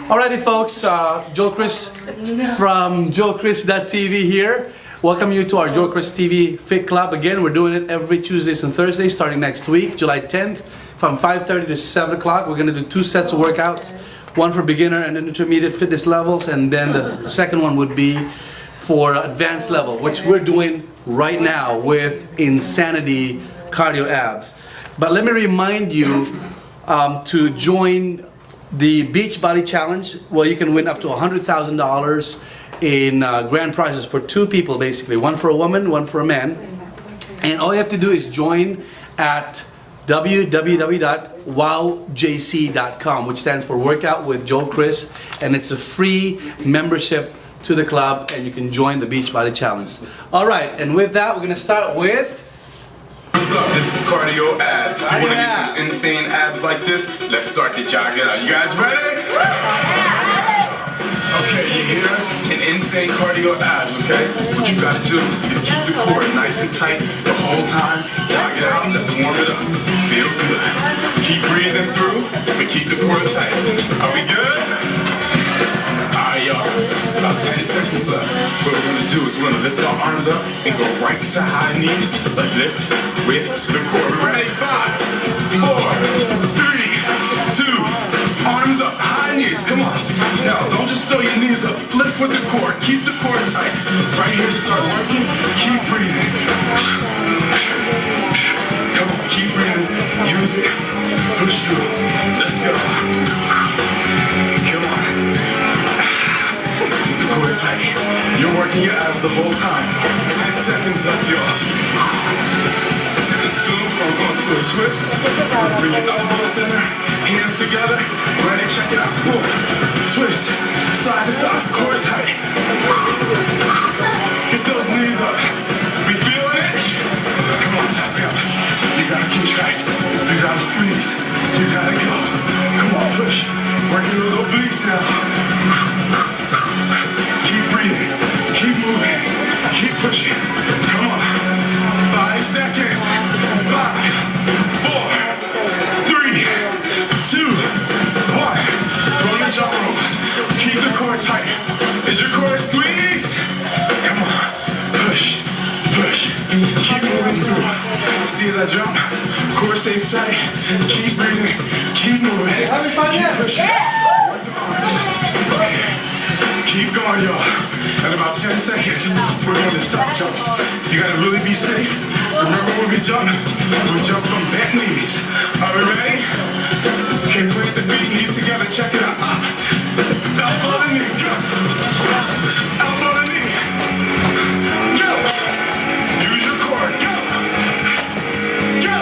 Alrighty folks, Joel Chris from joelchris.tv here. Welcome you to our Joel Chris TV Fit Club. Again, we're doing it every Tuesdays and Thursdays starting next week, July 10th from 5:30 to 7 o'clock. We're going to do 2 sets of workouts, one for beginner and intermediate fitness levels, and then the second one would be for advanced level, which we're doing right now with Insanity Cardio Abs. But let me remind you to join the Beach Body Challenge, where you can win up to $100,000 in grand prizes for 2 people, basically, one for a woman, one for a man. And all you have to do is join at www.wowjc.com, which stands for Workout with Joel Chris, and it's a free membership to the club, and you can join the Beach Body Challenge. All right, and with that, we're going to start with... What's up? This is cardio abs. If you want to get some insane abs like this, let's start the jog it out. You guys ready? Okay, you hear an insane cardio abs, okay? What you gotta do is keep the core nice and tight the whole time. Jog it out, let's warm it up. Feel good. Keep breathing through, but keep the core tight. Are we good? Alright, y'all. About 10 seconds left. What we're gonna do is we're gonna lift our arms up and go right into high knees. Let's lift with the core. Ready? 5, 4, 3, 2, arms up, high knees, come on. Now, don't just throw your knees up, lift with the core, keep the core tight. Right here, start working, keep breathing. Come on, keep breathing, use it, push through, let's go. Come on. Keep the core tight. You're working your abs the whole time. 10 seconds left, y'all. 2, we're going to a twist. Bring your elbow center, hands together. Ready, check it out. Boom. Twist, side to side, core tight. Get those knees up. We feeling it? Come on, tap out. You gotta contract. You gotta squeeze. You gotta go. Come on, push. Working those obliques now. Keep breathing. Keep moving. Keep pushing. Come on. 5 seconds. 5, 4, 3, 2, 1. Roll the jump rope. Keep the core tight. Is your core squeezed? Come on. Push. Push. Keep moving through. See as I jump, core stays tight. Keep breathing. Keep moving. Keep pushing. Okay. Keep going, y'all. In about 10 seconds, we're going to top jumps. You gotta really be safe. Remember when we jump from bent knees. Are we ready? Okay, plant the feet, knees together, check it out. Elbow to knee, go. Elbow to knee. Go. Use your core, go. Go.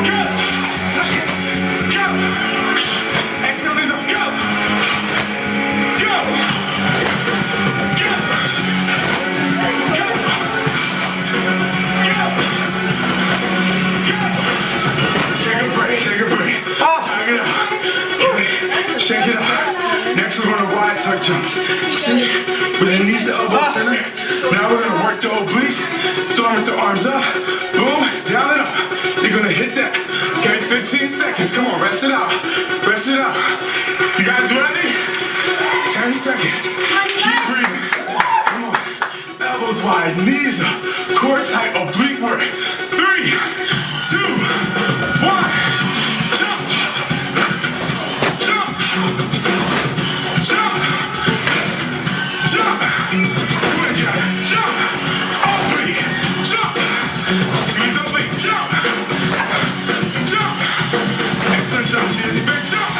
Go. Tight. Go. Exhale these up, go. Go. Go. Go. Take a break. Take a break. Tag it out. Shake it out. Next we're going to wide tuck jumps. See? With the knees to elbow center. Now we're going to work the obliques. Start with the arms up. Boom. Down and up. You're going to hit that. Okay, 15 seconds. Come on, rest it out. Rest it out. You guys ready? 10 seconds. Keep breathing. Come on. Elbows wide, knees up. Core tight, oblique work. 3, 2, 1. Jump. Jump. Jump. Jump. Good job. Jump. All 3. Jump. Squeeze oblique. Jump. Jump. Excellent jump. Easy big jump.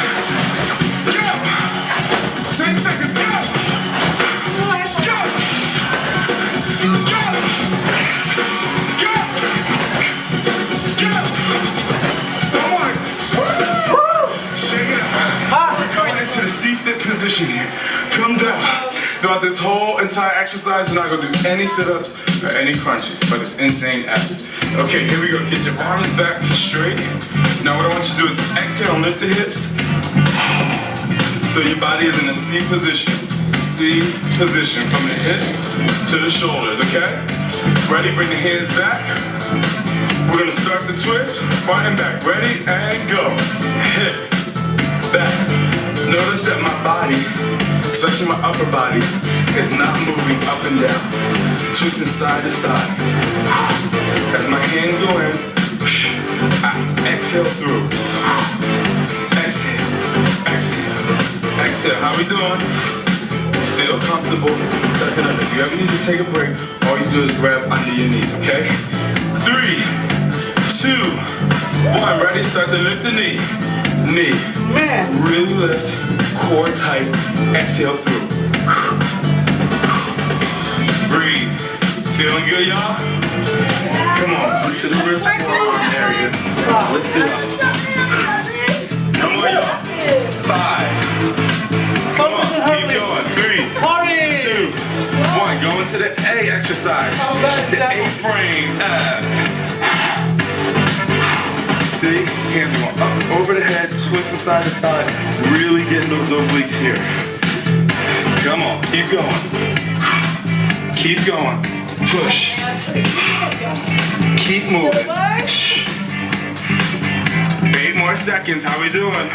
Go. 10 seconds. Go. Go. Go. Go. Go. Come on. Shake it out. We're going into the C-sit position here. Come down. Throughout this whole entire exercise, we're not going to do any sit-ups or any crunches, but it's insane abs. Okay, here we go. Get your arms back to straight. Now what I want you to do is exhale and lift the hips. So your body is in a C position. C position from the hips to the shoulders, okay? Ready? Bring the hands back. We're going to start the twist. Front and back. Ready? And go. Hip. Back. No notice that my body, especially my upper body, is not moving up and down, twisting side to side. As my hands go in, I exhale through. Exhale, exhale, exhale. How we doing? Feel comfortable, tuck it up. If you ever need to take a break, all you do is grab under your knees, okay? 3, 2, 1. Ready? Start to lift the knee. Knee. Man. Really lift. Core tight. Exhale through. Breathe. Feeling good, y'all? Come on. To the wrist forearm area. Lift it up. Come on, y'all. 5. Come on. Keep going. 3, 2, 1. Go into the A exercise. The A-frame abs. See? Hands are going up over the head, twisting side to side. Really getting those obliques here. Come on. Keep going. Keep going. Push. Keep moving. 8 more seconds. How we doing?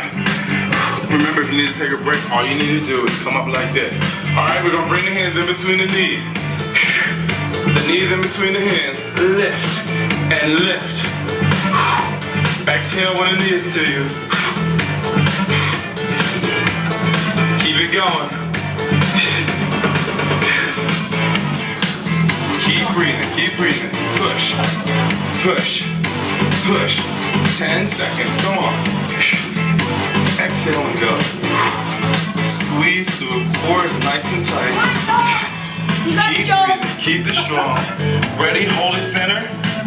Remember, if you need to take a break, all you need to do is come up like this. Alright, we're going to bring the hands in between the knees. The knees in between the hands. Lift and lift. Exhale when it is to you. Keep it going. Keep breathing, keep breathing. Push, push, push. 10 seconds, come on. Exhale and go. Squeeze through, core is nice and tight. Keep breathing, keep it strong. Ready, hold it center.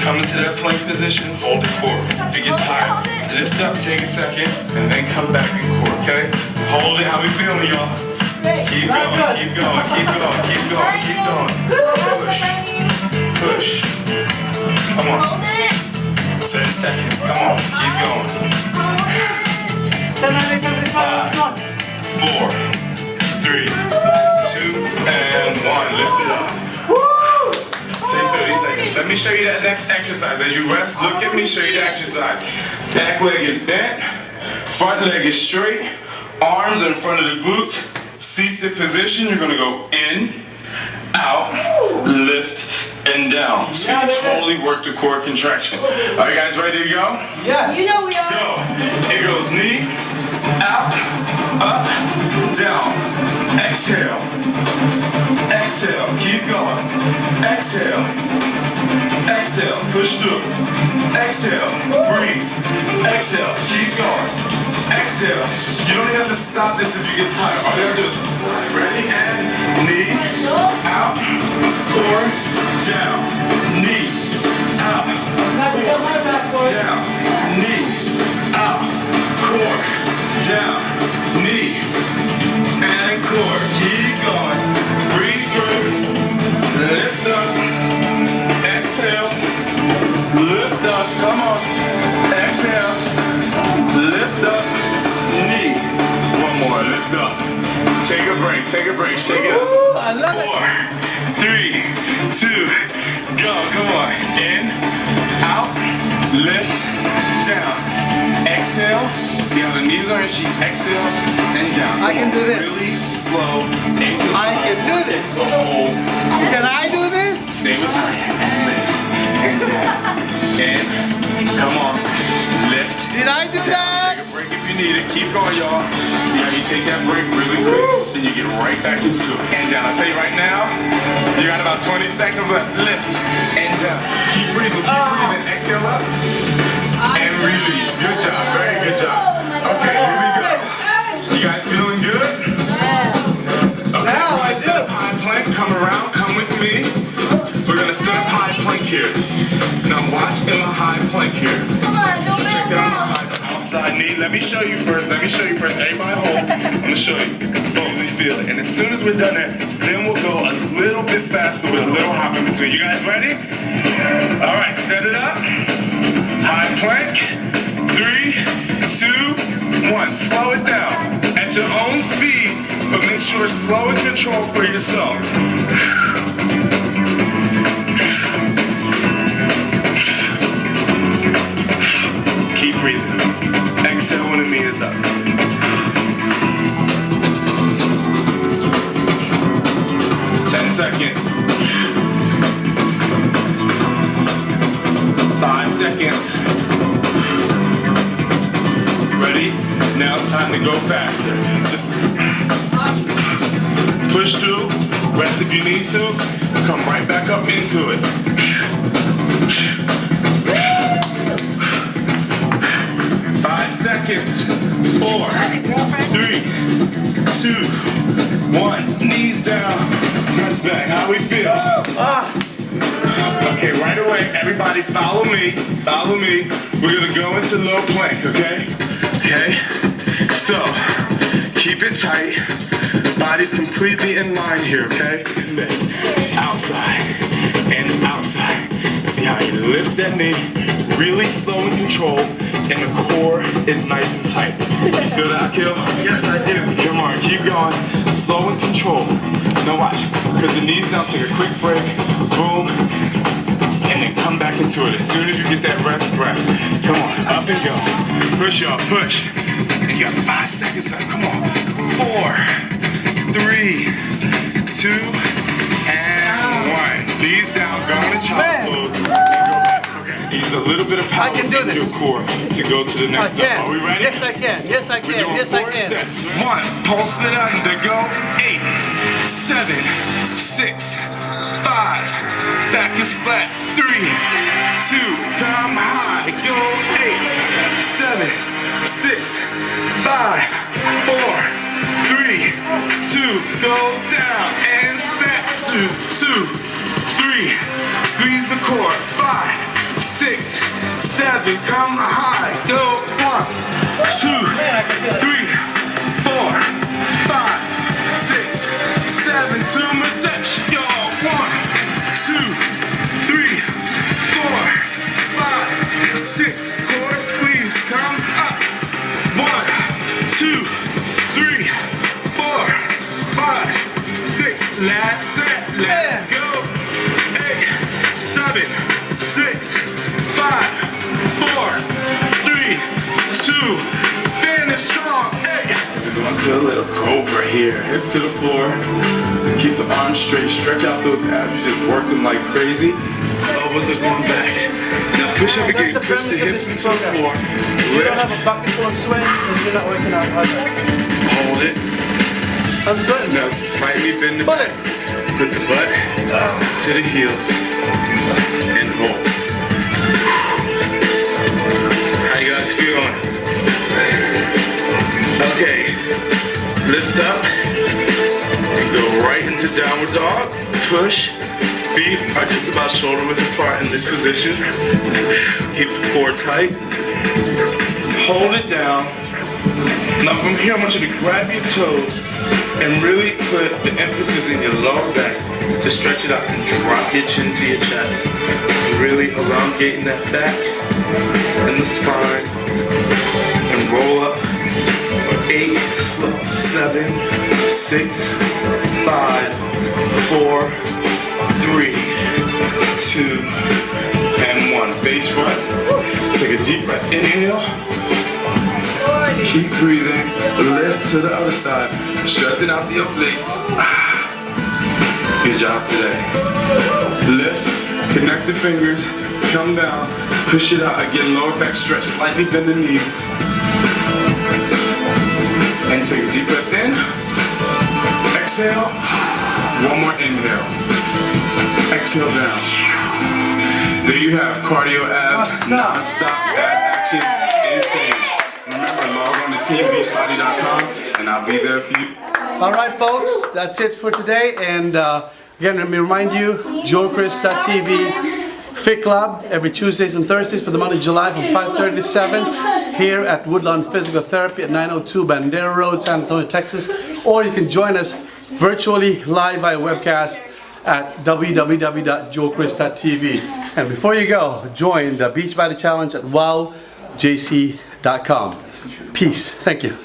Come into that plank position, hold it core. If you get tired, lift up, take a second, and then come back in core, okay? Hold it, how we feeling, y'all? Keep going, keep going, keep going, keep going, keep going. Push, push. Come on. 10 seconds, come on, keep going. 5, 4, 3, 2, and 1. Lift it up. Take 30 seconds. Let me show you that next exercise. As you rest, look at me, show you the exercise. Back leg is bent, front leg is straight, arms in front of the glutes, C-sit position. You're gonna go in, out, lift, and down. So you totally work the core contraction. Are you guys ready to go? Yes. You know we are. Go. It goes knee, out, up, down. Exhale. Exhale. Keep going. Exhale. Exhale. Push through. Exhale. Breathe. Exhale. Keep going. Exhale. You don't have to stop this if you get tired. All you gotta do is ready and knee, out, core, down, knee, out, core, down, knee, out, core, down, knee, and core. Keep going. Breathe through. Lift up. Exhale. Lift up. Come on. Exhale. Lift up. Knee. One more. Lift up. Take a break. Take a break. Shake it up. I love it. 4, 3, 2, go. Come on. In, out, lift, down. Exhale. See how the knees are in sheet. Exhale and down. I can do this. Really slow. I can do this. The whole core. Can I do this? Stay with time. Lift and down. In. Come on. Lift. Did I do that? Take a break if you need it. Keep going, y'all. See how you take that break really quick, then you get right back into it. And down. I'll tell you right now, you got about 20 seconds left. Lift and down. Keep breathing. Keep breathing. Exhale up. And release. Good job. Very good job. Okay, here we go. You guys feeling good? Okay, Now I set up high plank. Come around. Come with me. We're gonna set up high plank here. Now watch in my high plank here. Check out my high outside knee. Let me show you first. Let me show you first. Everybody hold. I'm gonna show you. Boom, you feel it. And as soon as we're done there, then we'll go a little bit faster with a little hop in between. You guys ready? All right, set it up. High plank. 3, 2, 1. Slow it down at your own speed, but make sure it's slow and controlled for yourself. Keep breathing. Exhale when the knee is up. seconds. 5 seconds. Ready? Now it's time to go faster. Just push through. Rest if you need to. Come right back up into it. 5 seconds. 4, 3, 2, 1. Knees down. Press back. How we feel? Okay, right away, everybody follow me. Follow me. We're gonna go into low plank, okay? Okay? So, keep it tight. Body's completely in line here, okay? Outside and outside. See how he lifts that knee, really slow and controlled, and the core is nice and tight. You feel that, Akil? Yes, I do. Come on, keep going. Slow and controlled. Now watch, because the knees down, take a quick break, boom, and then come back into it as soon as you get that rest breath. Come on, up and go. Push, y'all, push. And you got 5 seconds left, come on. 4, 3, 2, and 1. Knees down, go into child's pose, and go back. Okay. Needs a little bit of power in your core to go to the next level. Are we ready? Yes, I can. Yes, I can. Yes, I can. Steps. 1, pulse it under, go. 8, 7, 6, 5. Back is flat. 3, 2, come high. Go. 8, 7, 6, 5, 4, 3, 2, go down and set. 2, 2, 3. Squeeze the core. 5, 6, 7. Come high. Go. 1, 2, 3, 4, 5, 6, 7. 2 massage. Go. 1, 2, 3, 4, 5, 6. Core squeeze. Come up. 1, 2, 3, 4, 5, 6. Last set. Let's go. 8, 7, 6, 5, 4, 3, 2. Finish strong. 8. We're going to a little cobra here. Hips to the floor. Keep the arms straight. Stretch out those abs. You just work them like crazy. Elbows are going back. Now push up again. Push the hips into the floor. If you don't have a bucket full of sweat, then you're not working out hard. Hold it. I'm sweating. Now slightly bend the back. Bullets. Put the butt to the heels and hold. How you guys feeling? Okay. Lift up and go right into downward dog. Push. Feet are just about shoulder width apart in this position. Keep the core tight. Hold it down. Now from here, I want you to grab your toes and really put the emphasis in your lower back to stretch it out and drop your chin to your chest. Really elongating that back and the spine. And roll up. 8, slow. 7, 6, 5, 4, 3, 2, and 1. Face front. Take a deep breath. Inhale. Keep breathing. Lift to the other side. Strengthen out the obliques. Good job today. Lift. Connect the fingers. Come down. Push it out. Again, lower back stretch. Slightly bend the knees. And take a deep breath in. Exhale. One more inhale. Exhale down. There you have cardio abs, non-stop ab action, insane. Remember, log on to teambeachbody.com and I'll be there for you. All right, folks, that's it for today. And again, let me remind you, joelchris.tv Fit Club every Tuesdays and Thursdays for the month of July from 5:30 to 7 here at Woodlawn Physical Therapy at 902 Bandera Road, San Antonio, Texas. Or you can join us virtually live via webcast at www.joelchris.tv. And before you go, join the Beachbody Challenge at wowjc.com. Peace. Thank you.